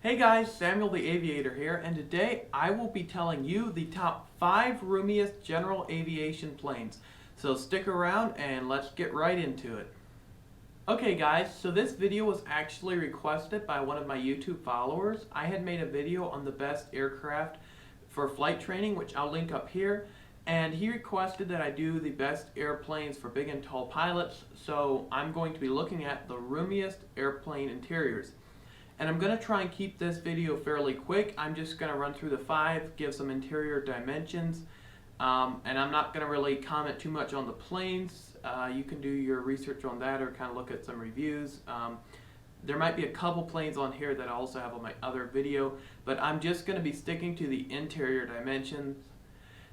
Hey guys, Samuel the Aviator here, and today I will be telling you the top 5 roomiest general aviation planes. So stick around and let's get right into it. Okay guys, so this video was actually requested by one of my YouTube followers. I had made a video on the best aircraft for flight training, which I'll link up here, and he requested that I do the best airplanes for big and tall pilots, so I'm going to be looking at the roomiest airplane interiors. And I'm going to try and keep this video fairly quick. I'm just going to run through the 5, give some interior dimensions, and I'm not going to really comment too much on the planes. You can do your research on that or kind of look at some reviews. There might be a couple planes on here that I also have on my other video, but I'm just going to be sticking to the interior dimensions.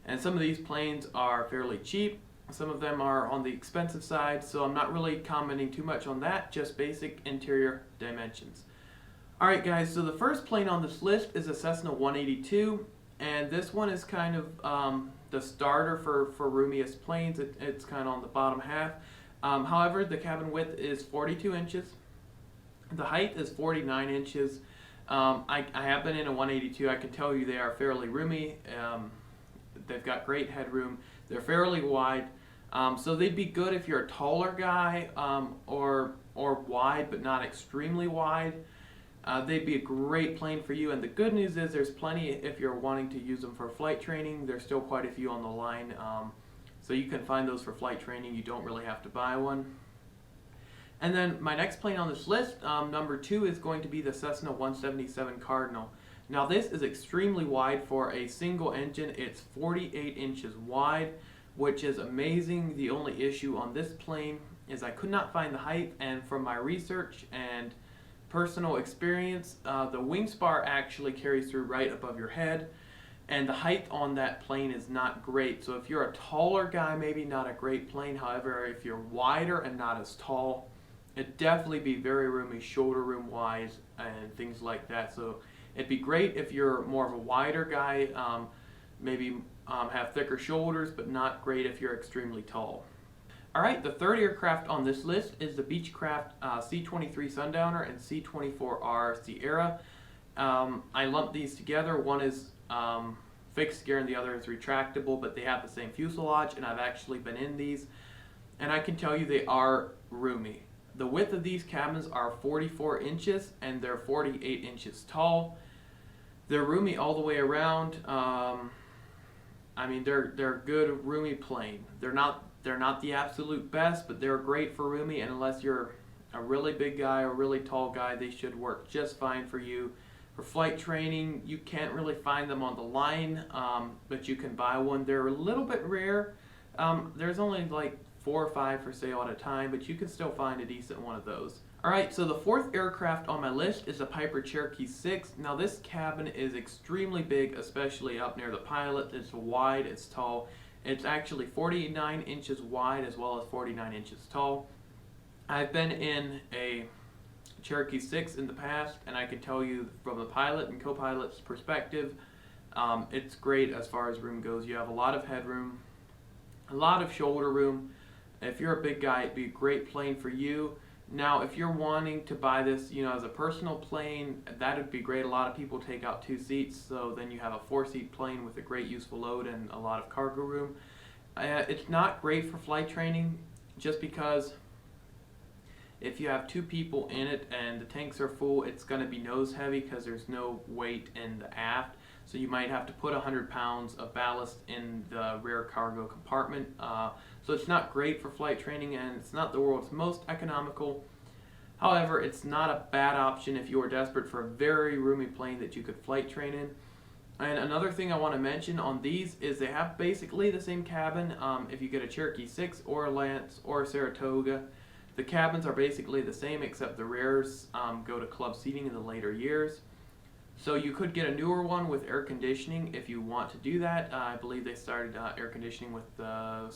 And some of these planes are fairly cheap. Some of them are on the expensive side, so I'm not really commenting too much on that, just basic interior dimensions. Alright guys, so the first plane on this list is a Cessna 182, and this one is kind of the starter for roomiest planes. It's kind of on the bottom half. However, the cabin width is 42 inches. The height is 49 inches. I have been in a 182. I can tell you they are fairly roomy. They've got great headroom. They're fairly wide. So they'd be good if you're a taller guy or wide but not extremely wide. They'd be a great plane for you, and the good news is there's plenty if you're wanting to use them for flight training. There's still quite a few on the line, so you can find those for flight training. You don't really have to buy one. And then my next plane on this list, number 2, is going to be the Cessna 177 Cardinal. Now this is extremely wide for a single engine. It's 48 inches wide, which is amazing. The only issue on this plane is I could not find the height, and from my research and personal experience, the wing spar actually carries through right above your head, and the height on that plane is not great. So if you're a taller guy, maybe not a great plane. However, if you're wider and not as tall, it'd definitely be very roomy, shoulder room wise and things like that. So it'd be great if you're more of a wider guy, maybe have thicker shoulders, but not great if you're extremely tall. Alright, the third aircraft on this list is the Beechcraft C23 Sundowner and C24 Sierra. I lumped these together. One is fixed gear and the other is retractable, but they have the same fuselage, and I've actually been in these, and I can tell you they are roomy. The width of these cabins are 44 inches and they're 48 inches tall. They're roomy all the way around. I mean, they're a good roomy plane. They're not the absolute best, but they're great for roomy, and unless you're a really big guy or really tall guy, they should work just fine for you. For flight training, you can't really find them on the line, but you can buy one. They're a little bit rare. There's only like 4 or 5 for sale at a time, but you can still find a decent one of those. Alright, so the fourth aircraft on my list is a Piper Cherokee 6. Now this cabin is extremely big, especially up near the pilot. It's wide, it's tall. It's actually 49 inches wide as well as 49 inches tall. I've been in a Cherokee 6 in the past, and I can tell you from the pilot and co-pilot's perspective, it's great as far as room goes. You have a lot of headroom, a lot of shoulder room. If you're a big guy, it'd be a great plane for you. Now, if you're wanting to buy this, as a personal plane, that would be great. A lot of people take out 2 seats, so then you have a 4-seat plane with a great useful load and a lot of cargo room. It's not great for flight training, just because if you have 2 people in it and the tanks are full, it's going to be nose heavy because there's no weight in the aft. So you might have to put 100 pounds of ballast in the rear cargo compartment. So it's not great for flight training, and it's not the world's most economical. However, it's not a bad option if you are desperate for a very roomy plane that you could flight train in. And another thing I want to mention on these is they have basically the same cabin. If you get a Cherokee 6 or a Lance or a Saratoga, the cabins are basically the same, except the rears go to club seating in the later years. So you could get a newer one with air conditioning if you want to do that. I believe they started air conditioning with the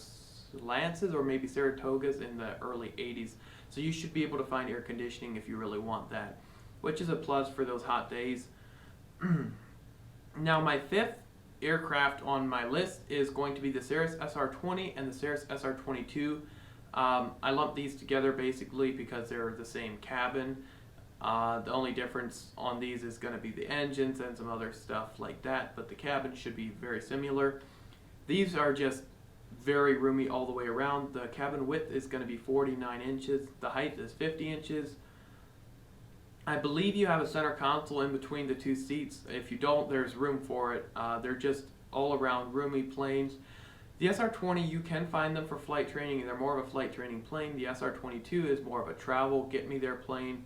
Lances or maybe Saratogas in the early 80s. So you should be able to find air conditioning if you really want that, which is a plus for those hot days. Now my 5th aircraft on my list is going to be the Cirrus SR20 and the Cirrus SR22. I lumped these together basically because they're the same cabin. The only difference on these is going to be the engines and some other stuff like that, but the cabin should be very similar. These are just very roomy all the way around. The cabin width is going to be 49 inches. The height is 50 inches. I believe you have a center console in between the two seats. If you don't, there's room for it. They're just all around roomy planes. The SR-20, you can find them for flight training. They're more of a flight training plane. The SR-22 is more of a travel, get me there plane.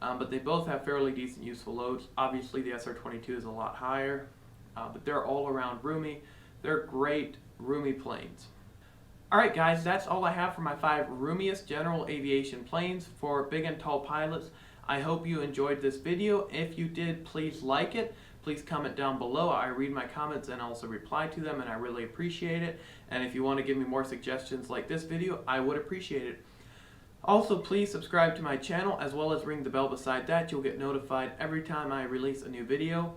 But they both have fairly decent useful loads. Obviously the SR-22 is a lot higher, but they're all around roomy. They're great roomy planes. Alright guys, that's all I have for my 5 roomiest general aviation planes for big and tall pilots. I hope you enjoyed this video. If you did, please like it. Please comment down below. I read my comments and also reply to them, and I really appreciate it. And if you want to give me more suggestions like this video, I would appreciate it. Also, please subscribe to my channel as well as ring the bell beside that. You'll get notified every time I release a new video.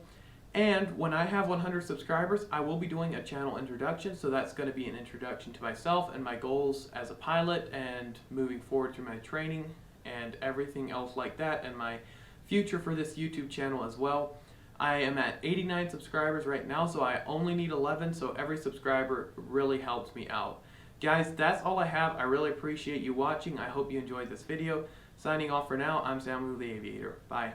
And when I have 100 subscribers, I will be doing a channel introduction. So that's going to be an introduction to myself and my goals as a pilot and moving forward through my training and everything else like that, and my future for this YouTube channel as well. I am at 89 subscribers right now, so I only need 11, so every subscriber really helps me out. Guys, that's all I have. I really appreciate you watching. I hope you enjoyed this video. Signing off for now, I'm Samuel the Aviator. Bye.